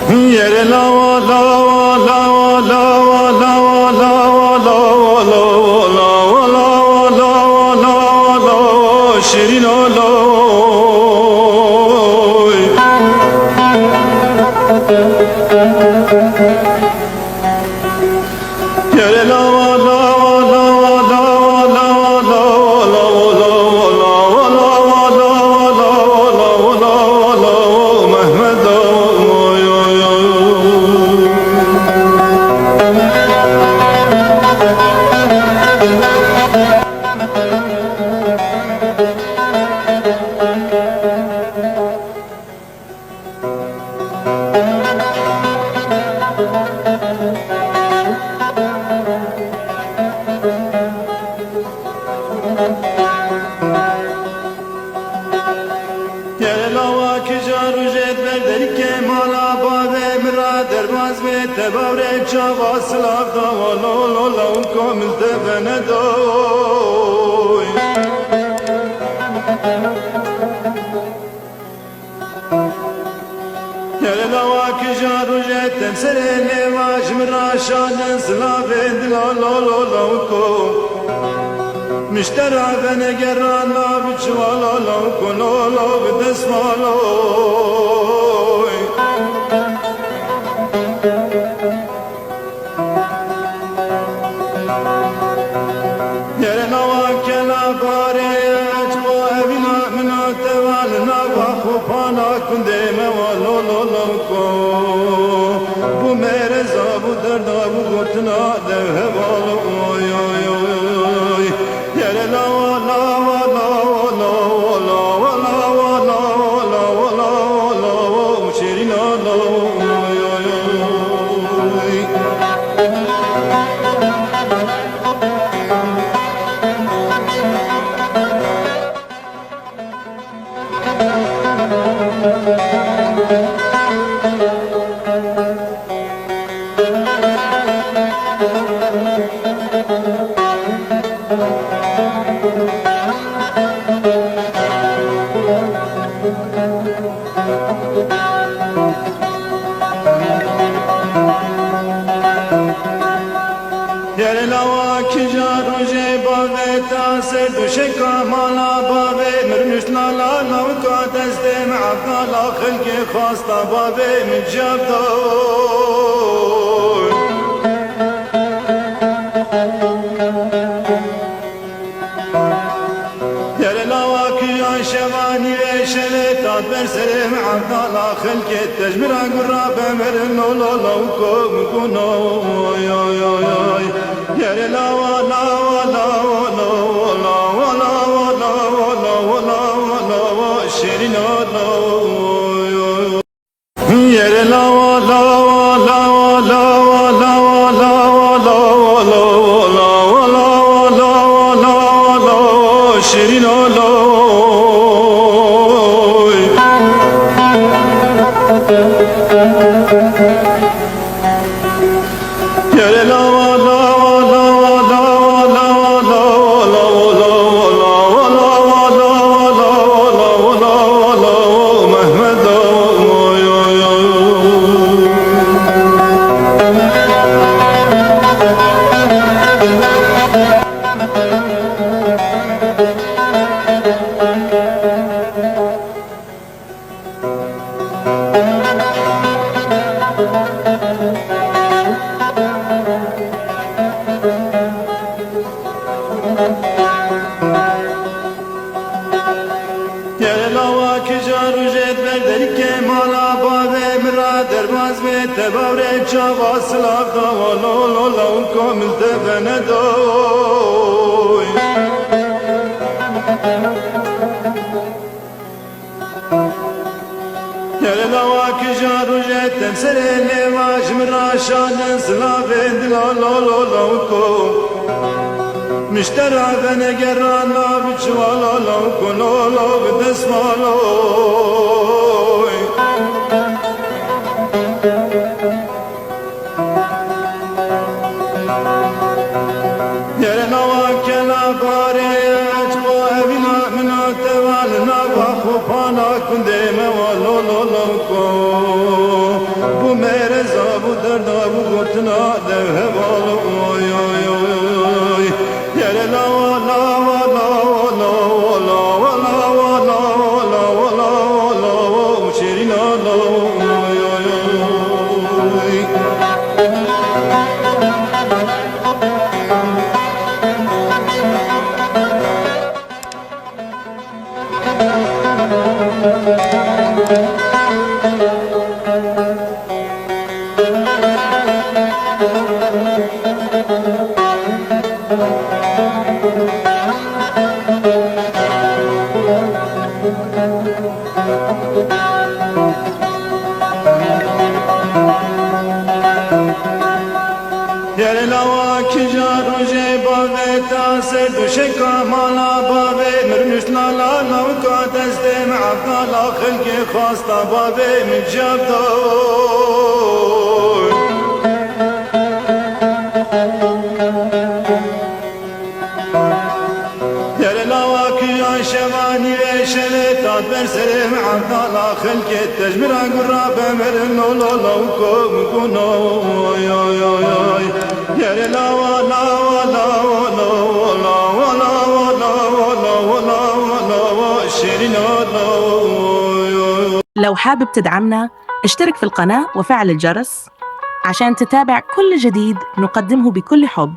Yere lava lava lava lava lava lava lava lava lava lava lava lava lava şirin lava yere lava lava lava lava lava lava lava lava lava lava lava lava lava lava Mehmet Yere lava ki jaru jet verder ke mala bave mira derbaz ve tebavre çava slav da lo lo lo komil de venedoy Yere lava ki jaru jet temsere nevaj mira şanen slav lo lo lo lo kom مشترى بنقران لا بجوالا لو كنو لو بدسمالو يرنا وكلا باري اجوا ابنا منا توالنا وخوفانا كنديما ولو لو لو كو بو ميري زابو دردا بو قرتنا ده والو اوي اوي اوي yere lava lava lava lava lava lava lava lava lava lava şirin lava Yere lava ki jaru je bave tase duşe kamala bave mirmiş lala lavka deste me'abdala khalki khasta bave mijabda Yere lava ki şevani ve şeletat versere me'abdala khalki tecmira gurra bemerin lo lo kum kuno yo yo yo yere lava lava lava lava lava lava lava lava lava lava şirin lava yere lava lava lava lava lava lava lava lava lava lava lava lava lava şirin lava yere lava lava lava lava lava lava lava lava lava lava lava lava lava lava Mehmet Yere lava ki jaru jet verder ke mala bave mira derbaz ve tebavre çava slav da lo lo lo komil de venedoy Yere lava ki jaru jet temsere nevaj mira şanen slav lo lo lo lo kom مشترى بنقران لا بجوالا لو كنو لو بدسمالو يرنا وكلا باري اجوا ابنا منا توالنا وخوفانا كنديما ولو لو لو كو تنا ذهب وي وي وي يا لا ولا ولا ولا ولا ولا ولا ولا ولا ولا شيرين لا وي وي Yere lava kijar roje bave tase dushe kamala bave mirnush la lavka deste ma'abda la khalki khasta bave min jabda Yere lava kijar şevani ve şeletat bersere ma'abda la khalki tejmira gurra bemerin lo lavko mkuno yo yo yo Yere la wala wala wala wala wala wala wala wala wala شيرين لو حابب تدعمنا اشترك في القناة وفعل الجرس عشان تتابع كل جديد نقدمه بكل حب.